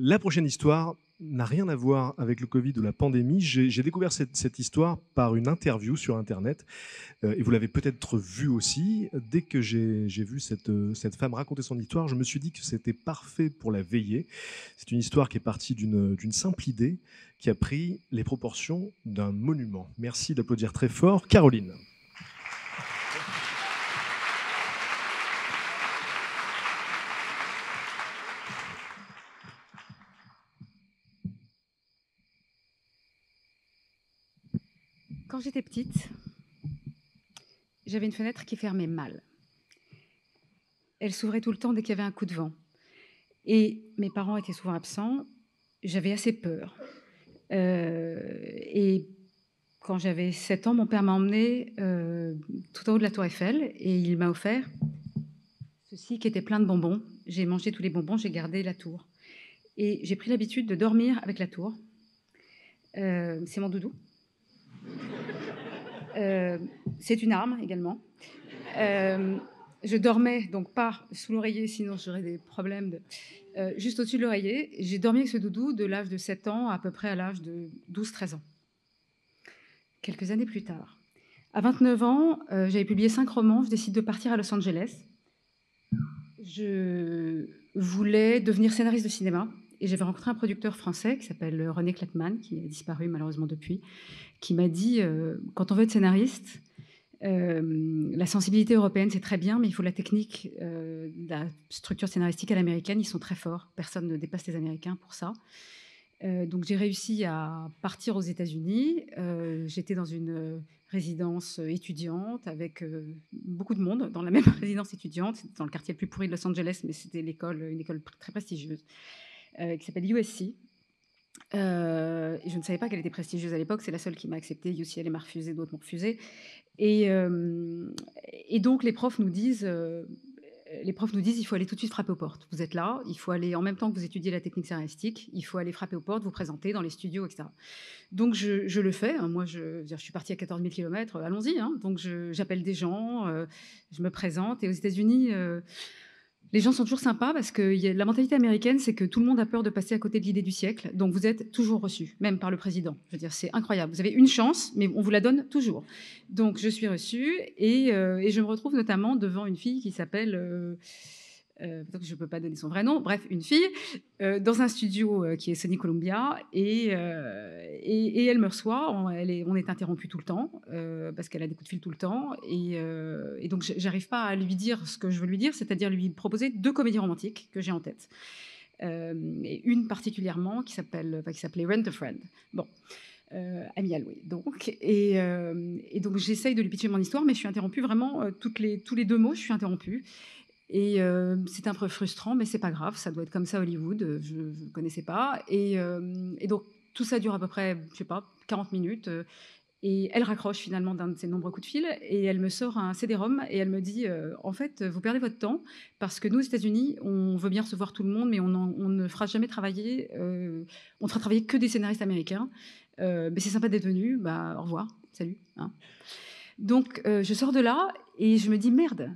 La prochaine histoire n'a rien à voir avec le Covid ou la pandémie. J'ai découvert cette histoire par une interview sur Internet, et vous l'avez peut-être vue aussi. Dès que j'ai vu cette femme raconter son histoire, je me suis dit que c'était parfait pour la veiller. C'est une histoire qui est partie d'une simple idée qui a pris les proportions d'un monument. Merci d'applaudir très fort, Caroline. Quand j'étais petite, j'avais une fenêtre qui fermait mal. Elle s'ouvrait tout le temps dès qu'il y avait un coup de vent. Et mes parents étaient souvent absents. J'avais assez peur. Et quand j'avais 7 ans, mon père m'a emmenée tout en haut de la tour Eiffel et il m'a offert ceci qui était plein de bonbons. J'ai mangé tous les bonbons, j'ai gardé la tour. Et j'ai pris l'habitude de dormir avec la tour. C'est mon doudou. C'est une arme également. Je dormais donc pas sous l'oreiller, sinon j'aurais des problèmes. Juste au-dessus de l'oreiller. J'ai dormi avec ce doudou de l'âge de 7 ans à peu près à l'âge de 12-13 ans. Quelques années plus tard, à 29 ans, j'avais publié 5 romans. Je décide de partir à Los Angeles. Je voulais devenir scénariste de cinéma et j'avais rencontré un producteur français qui s'appelle René Klettmann, qui a disparu malheureusement depuis, qui m'a dit quand on veut être scénariste, la sensibilité européenne c'est très bien, mais il faut la technique, la structure scénaristique à l'américaine. Ils sont très forts, personne ne dépasse les Américains pour ça. Donc j'ai réussi à partir aux États-Unis. J'étais dans une résidence étudiante avec beaucoup de monde dans la même résidence étudiante. C'était dans le quartier le plus pourri de Los Angeles, mais c'était une école très prestigieuse qui s'appelle USC. Je ne savais pas qu'elle était prestigieuse à l'époque. C'est la seule qui m'a acceptée. UCLA m'a refusé, d'autres m'ont refusé. Et donc les profs nous disent il faut aller tout de suite frapper aux portes. Vous êtes là, il faut aller en même temps que vous étudiez la technique scénaristique, il faut aller frapper aux portes, vous présenter dans les studios, etc. Donc je le fais. Moi, je suis partie à 14 000 km, allons-y. Donc j'appelle des gens, je me présente. Et aux États-Unis, les gens sont toujours sympas parce que la mentalité américaine, c'est que tout le monde a peur de passer à côté de l'idée du siècle. Donc vous êtes toujours reçu, même par le président. Je veux dire, c'est incroyable. Vous avez une chance, mais on vous la donne toujours. Donc je suis reçue et je me retrouve notamment devant une fille qui s'appelle... peut-être que je ne peux pas donner son vrai nom. Bref, une fille dans un studio qui est Sony Columbia et elle me reçoit. On est interrompu tout le temps parce qu'elle a des coups de fil tout le temps et donc j'arrive pas à lui dire ce que je veux lui dire, c'est-à-dire lui proposer 2 comédies romantiques que j'ai en tête. Et une particulièrement qui s'appelait Rent a Friend. Bon. Amy Alloué, donc. Et donc j'essaye de lui pitcher mon histoire, mais je suis interrompue vraiment tous les 2 mots, je suis interrompue. Et c'est un peu frustrant, mais c'est pas grave, ça doit être comme ça à Hollywood, je ne connaissais pas. Et donc tout ça dure à peu près, je sais pas, 40 minutes. Et elle raccroche finalement d'un de ses nombreux coups de fil et elle me sort un CD-ROM et elle me dit en fait, vous perdez votre temps parce que nous, aux États-Unis, on veut bien recevoir tout le monde, mais on ne fera jamais travailler, on ne fera travailler que des scénaristes américains. Mais c'est sympa d'être venu, bah, au revoir, salut. Donc je sors de là et je me dis merde.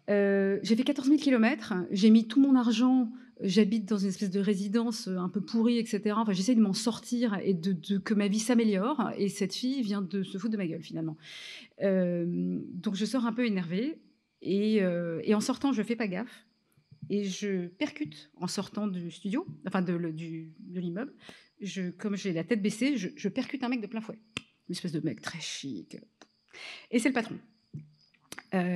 J'ai fait 14 000 km, j'ai mis tout mon argent, j'habite dans une espèce de résidence un peu pourrie, etc. Enfin, j'essaie de m'en sortir et que ma vie s'améliore. Et cette fille vient de se foutre de ma gueule, finalement. Donc, je sors un peu énervée. Et en sortant, je ne fais pas gaffe. Et je percute en sortant du studio, enfin de l'immeuble. Comme j'ai la tête baissée, je percute un mec de plein fouet. Une espèce de mec très chic. Et c'est le patron.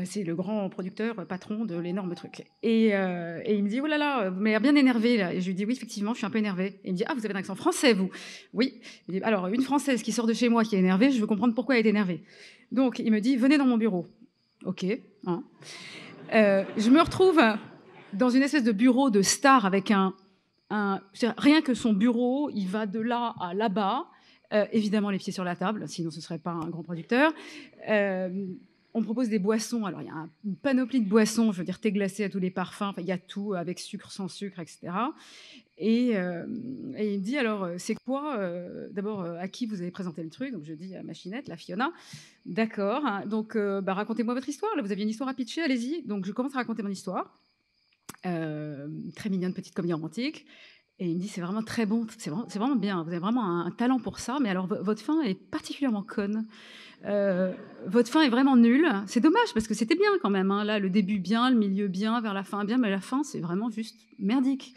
C'est le grand producteur, patron de l'énorme truc. Et il me dit, oh là là, vous m'avez l'air bien énervé là. Et je lui dis, oui, effectivement, je suis un peu énervée. Et il me dit, ah, vous avez un accent français, vous? Oui. Il dit, alors, une Française qui sort de chez moi qui est énervée, je veux comprendre pourquoi elle est énervée. Donc, il me dit, venez dans mon bureau. OK. Je me retrouve dans une espèce de bureau de star avec rien que son bureau, il va de là à là-bas. Évidemment, les pieds sur la table, sinon ce ne serait pas un grand producteur. On propose des boissons. Alors, il y a une panoplie de boissons, je veux dire, thé glacé à tous les parfums. Enfin, il y a tout, avec sucre, sans sucre, etc. Et il me dit, alors, c'est quoi d'abord, à qui vous avez présenté le truc? Donc, je dis à ma chinette, la Fiona. D'accord. Donc, racontez-moi votre histoire. Là, vous aviez une histoire à pitcher, allez-y. Donc, je commence à raconter mon histoire. Très mignonne, petite comédie romantique. Et il me dit, c'est vraiment très bon, c'est vraiment bien, vous avez vraiment un talent pour ça, mais alors votre fin est particulièrement conne. Votre fin est vraiment nulle. C'est dommage, parce que c'était bien quand même, hein. Là, le début bien, le milieu bien, vers la fin bien, mais la fin, c'est vraiment juste merdique.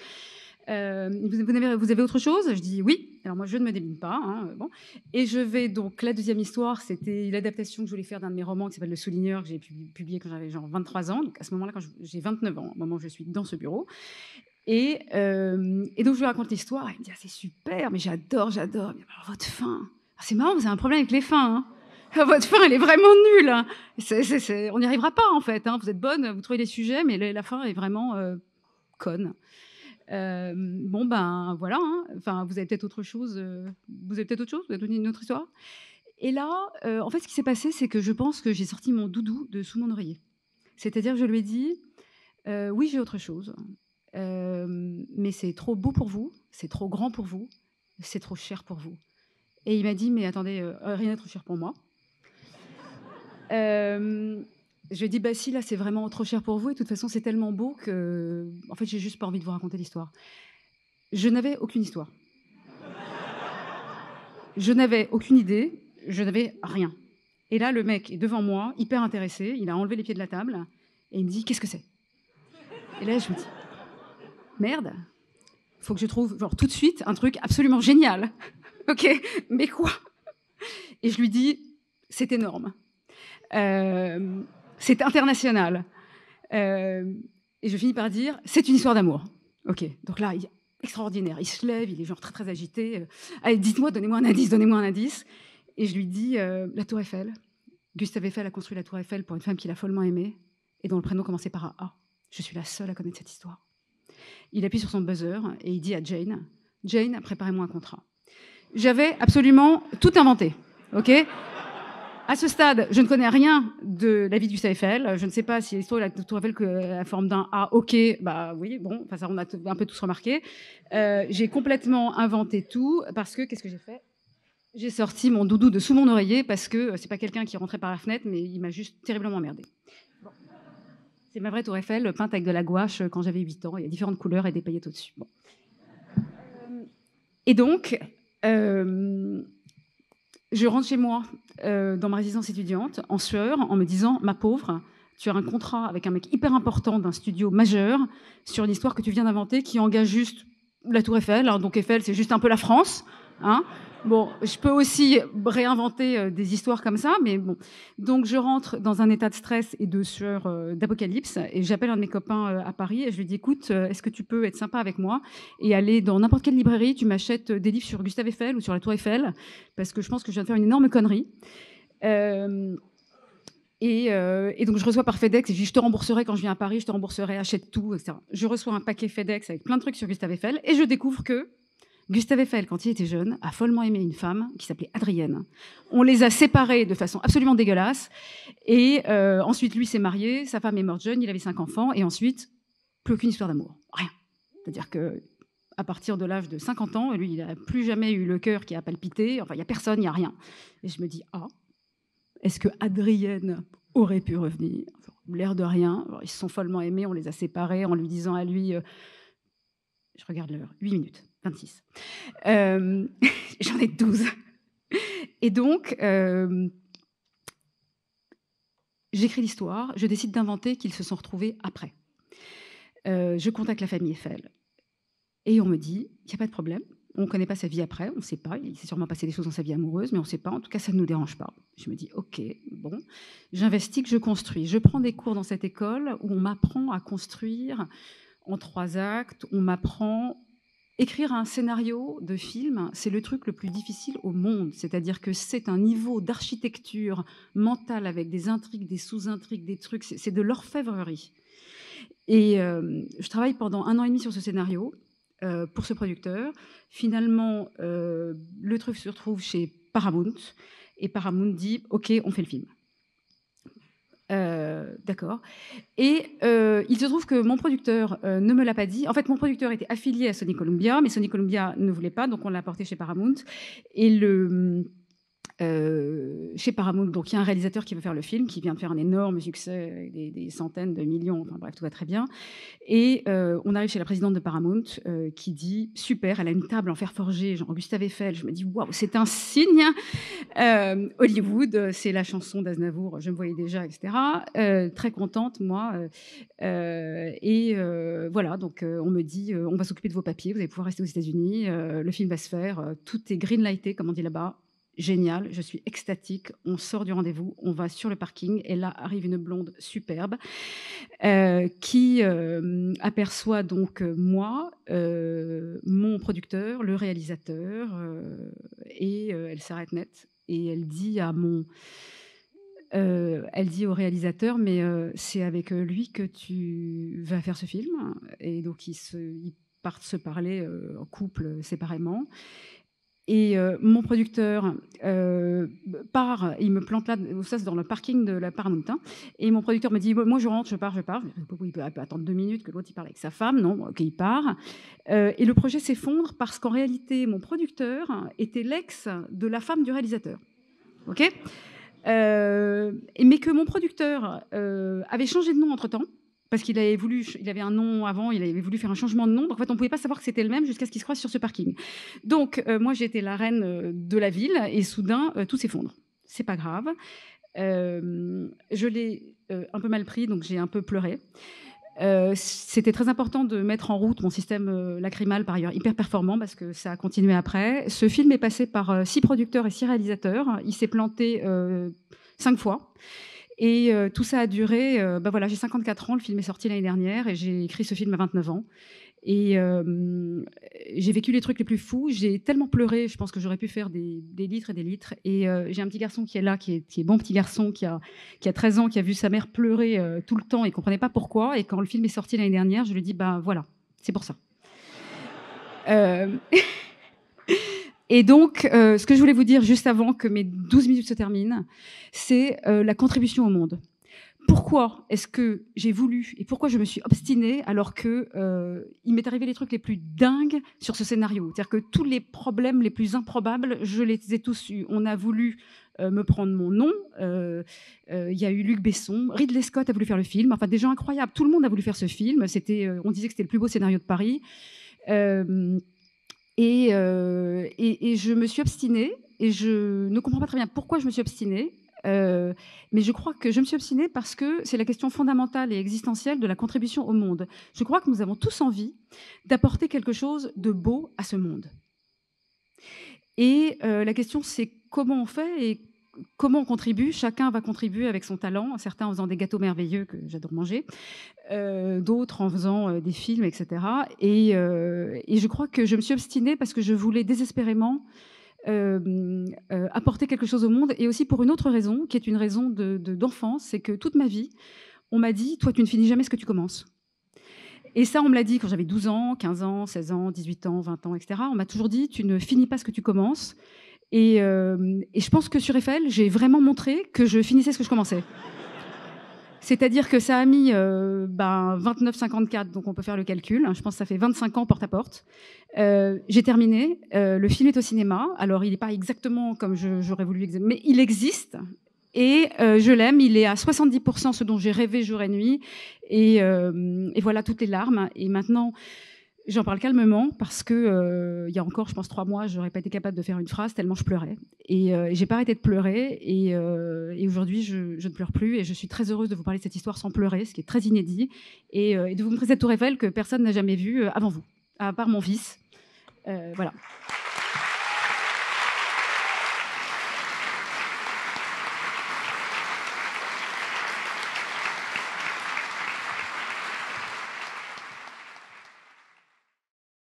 Vous avez autre chose? Je dis oui. Alors moi, je ne me débine pas. Hein, bon. Et je vais donc, la deuxième histoire, c'était l'adaptation que je voulais faire d'un de mes romans qui s'appelle Le Souligneur, que j'ai publié quand j'avais genre 23 ans. Donc à ce moment-là, quand j'ai 29 ans, au moment où je suis dans ce bureau. Et donc je lui raconte l'histoire. Il me dit, ah, c'est super, mais j'adore. Mais alors, votre fin, ah, c'est marrant, vous avez un problème avec les fins. Hein. Votre fin, elle est vraiment nulle. Hein. On n'y arrivera pas, en fait. Hein. Vous êtes bonne, vous trouvez les sujets, mais la fin est vraiment conne. Bon, ben voilà. Hein. Enfin, vous avez peut-être autre chose. Vous avez donné une autre histoire. Et là, en fait, ce qui s'est passé, c'est que je pense que j'ai sorti mon doudou de sous mon oreiller. C'est-à-dire que je lui ai dit, oui, j'ai autre chose. Mais c'est trop beau pour vous, c'est trop grand pour vous, c'est trop cher pour vous. Et il m'a dit, mais attendez, rien n'est trop cher pour moi. Je lui ai dit, bah si, là, c'est vraiment trop cher pour vous, et de toute façon, c'est tellement beau que, en fait, j'ai juste pas envie de vous raconter l'histoire. Je n'avais aucune histoire. Je n'avais aucune idée, je n'avais rien. Et là, le mec est devant moi, hyper intéressé, il a enlevé les pieds de la table, et il me dit, qu'est-ce que c'est? Et là, je me dis, merde, faut que je trouve, genre, tout de suite, un truc absolument génial. Ok, mais quoi? Et je lui dis, c'est énorme. C'est international. Et je finis par dire, c'est une histoire d'amour. Ok, donc là, il est extraordinaire. Il se lève, il est genre très, très agité. Allez, dites-moi, donnez-moi un indice. Et je lui dis, la Tour Eiffel. Gustave Eiffel a construit la Tour Eiffel pour une femme qu'il a follement aimée et dont le prénom commençait par un A. Je suis la seule à connaître cette histoire. Il appuie sur son buzzer et il dit à Jane, Jane, préparez-moi un contrat. J'avais absolument tout inventé, ok? À ce stade, je ne connais rien de la vie de Gustave Eiffel. Je ne sais pas si l'histoire de la Tour Eiffel que la forme d'un A, ok, bah oui, bon, enfin ça on a un peu tous remarqué. J'ai complètement inventé tout parce que qu'est-ce que j'ai fait? J'ai sorti mon doudou de sous mon oreiller parce que c'est pas quelqu'un qui rentrait par la fenêtre, mais il m'a juste terriblement emmerdé. Bon. C'est ma vraie Tour Eiffel, peinte avec de la gouache quand j'avais 8 ans. Il y a différentes couleurs et des paillettes au-dessus. Bon. Et donc, je rentre chez moi dans ma résidence étudiante en sueur, en me disant, ma pauvre, tu as un contrat avec un mec hyper important d'un studio majeur sur une histoire que tu viens d'inventer qui engage juste la Tour Eiffel. Hein, donc Eiffel, c'est juste un peu la France. Hein. Bon, je peux aussi réinventer des histoires comme ça, mais bon. Donc, je rentre dans un état de stress et de sueur d'apocalypse et j'appelle un de mes copains à Paris et je lui dis, écoute, est-ce que tu peux être sympa avec moi et aller dans n'importe quelle librairie, tu m'achètes des livres sur Gustave Eiffel ou sur la Tour Eiffel, parce que je pense que je viens de faire une énorme connerie. Et donc, je reçois par FedEx et je dis, je te rembourserai quand je viens à Paris, je te rembourserai, achète tout, etc. Je reçois un paquet FedEx avec plein de trucs sur Gustave Eiffel et je découvre que Gustave Eiffel, quand il était jeune, a follement aimé une femme qui s'appelait Adrienne. On les a séparés de façon absolument dégueulasse. Et ensuite, lui s'est marié, sa femme est morte jeune, il avait 5 enfants. Et ensuite, plus aucune histoire d'amour. Rien. C'est-à-dire qu'à partir de l'âge de 50 ans, lui, il n'a plus jamais eu le cœur qui a palpité. Enfin, il n'y a personne, il n'y a rien. Et je me dis, est-ce que Adrienne aurait pu revenir? Enfin, l'air de rien. Alors, ils se sont follement aimés, on les a séparés en lui disant à lui... je regarde l'heure, 8 minutes. 26. J'en ai 12. Et donc, j'écris l'histoire, je décide d'inventer qu'ils se sont retrouvés après. Je contacte la famille Eiffel et on me dit, il n'y a pas de problème, on ne connaît pas sa vie après, on ne sait pas, il s'est sûrement passé des choses dans sa vie amoureuse, mais on ne sait pas, en tout cas ça ne nous dérange pas. Je me dis, ok, bon, j'investigue, je construis. Je prends des cours dans cette école où on m'apprend à construire en 3 actes, on m'apprend... Écrire un scénario de film, c'est le truc le plus difficile au monde. C'est-à-dire que c'est un niveau d'architecture mentale avec des intrigues, des sous-intrigues, des trucs. C'est de l'orfèvrerie. Et je travaille pendant 1 an et demi sur ce scénario pour ce producteur. Finalement, le truc se retrouve chez Paramount. Et Paramount dit « Ok, on fait le film ». D'accord. Et il se trouve que mon producteur ne me l'a pas dit. En fait, mon producteur était affilié à Sony Columbia, mais Sony Columbia ne voulait pas, donc on l'a porté chez Paramount. Et chez Paramount. Donc il y a un réalisateur qui veut faire le film, qui vient de faire un énorme succès, avec des centaines de millions, enfin bref, tout va très bien. Et on arrive chez la présidente de Paramount qui dit super, elle a une table en fer forgé, genre Gustave Eiffel. Je me dis waouh, c'est un signe. Hollywood, c'est la chanson d'Aznavour, je me voyais déjà, etc. Très contente, moi. Voilà, donc on me dit on va s'occuper de vos papiers, vous allez pouvoir rester aux États-Unis, le film va se faire, tout est greenlighté, comme on dit là-bas. Génial, je suis extatique. On sort du rendez-vous, on va sur le parking et là arrive une blonde superbe qui aperçoit donc moi, mon producteur, le réalisateur, et elle s'arrête net et elle dit au réalisateur, mais c'est avec lui que tu vas faire ce film. Et donc ils partent se parler en couple séparément. Et mon producteur part, il me plante là, ça c'est dans le parking de la Paramount, hein, et mon producteur me dit moi je rentre, je pars. Il peut attendre 2 minutes que l'autre il parle avec sa femme, non, ok, il part. Et le projet s'effondre parce qu'en réalité mon producteur était l'ex de la femme du réalisateur, ok, mais que mon producteur avait changé de nom entre-temps. Parce qu'il avait un nom avant, il avait voulu faire un changement de nom. Donc en fait, on ne pouvait pas savoir que c'était le même jusqu'à ce qu'il se croise sur ce parking. Donc moi, j'étais la reine de la ville et soudain, tout s'effondre. C'est pas grave. Je l'ai un peu mal pris, donc j'ai un peu pleuré. C'était très important de mettre en route mon système lacrymal, par ailleurs hyper performant, parce que ça a continué après. Ce film est passé par 6 producteurs et 6 réalisateurs. Il s'est planté 5 fois. Et tout ça a duré, voilà, j'ai 54 ans, le film est sorti l'année dernière et j'ai écrit ce film à 29 ans. Et j'ai vécu les trucs les plus fous, j'ai tellement pleuré, je pense que j'aurais pu faire des litres et des litres. Et j'ai un petit garçon qui est là, qui est bon petit garçon, qui a 13 ans, qui a vu sa mère pleurer tout le temps et ne comprenait pas pourquoi. Et quand le film est sorti l'année dernière, je lui ai dit, voilà, c'est pour ça. Et donc, ce que je voulais vous dire juste avant que mes 12 minutes se terminent, c'est la contribution au monde. Pourquoi est-ce que j'ai voulu et pourquoi je me suis obstinée alors que il m'est arrivé les trucs les plus dingues sur ce scénario. C'est-à-dire que tous les problèmes les plus improbables, je les ai tous eus. On a voulu me prendre mon nom. Il y a eu Luc Besson, Ridley Scott a voulu faire le film. Enfin, des gens incroyables. Tout le monde a voulu faire ce film. On disait que c'était le plus beau scénario de Paris. Et je me suis obstinée, et je ne comprends pas très bien pourquoi je me suis obstinée, mais je crois que je me suis obstinée parce que c'est la question fondamentale et existentielle de la contribution au monde. Je crois que nous avons tous envie d'apporter quelque chose de beau à ce monde. Et la question, c'est comment on fait et comment on contribue. Chacun va contribuer avec son talent, certains en faisant des gâteaux merveilleux que j'adore manger, d'autres en faisant des films, etc. Et je crois que je me suis obstinée parce que je voulais désespérément apporter quelque chose au monde, et aussi pour une autre raison, qui est une raison d'enfance, c'est que toute ma vie, on m'a dit « toi, tu ne finis jamais ce que tu commences ». Et ça, on me l'a dit quand j'avais 12 ans, 15 ans, 16 ans, 18 ans, 20 ans, etc. On m'a toujours dit « tu ne finis pas ce que tu commences ». Et je pense que sur Eiffel, j'ai vraiment montré que je finissais ce que je commençais. C'est-à-dire que ça a mis 29,54, donc on peut faire le calcul. Je pense que ça fait 25 ans porte à porte. J'ai terminé. Le film est au cinéma. Alors, il n'est pas exactement comme j'aurais voulu, mais il existe. Et je l'aime. Il est à 70% ce dont j'ai rêvé jour et nuit. Et voilà toutes les larmes. Et maintenant, j'en parle calmement parce que il y a encore, je pense, 3 mois, j'aurais pas été capable de faire une phrase tellement je pleurais. Et j'ai pas arrêté de pleurer. Et aujourd'hui, je ne pleure plus. Et je suis très heureuse de vous parler de cette histoire sans pleurer, ce qui est très inédit. Et de vous montrer cette tour Eiffel que personne n'a jamais vue avant vous, à part mon fils. Voilà.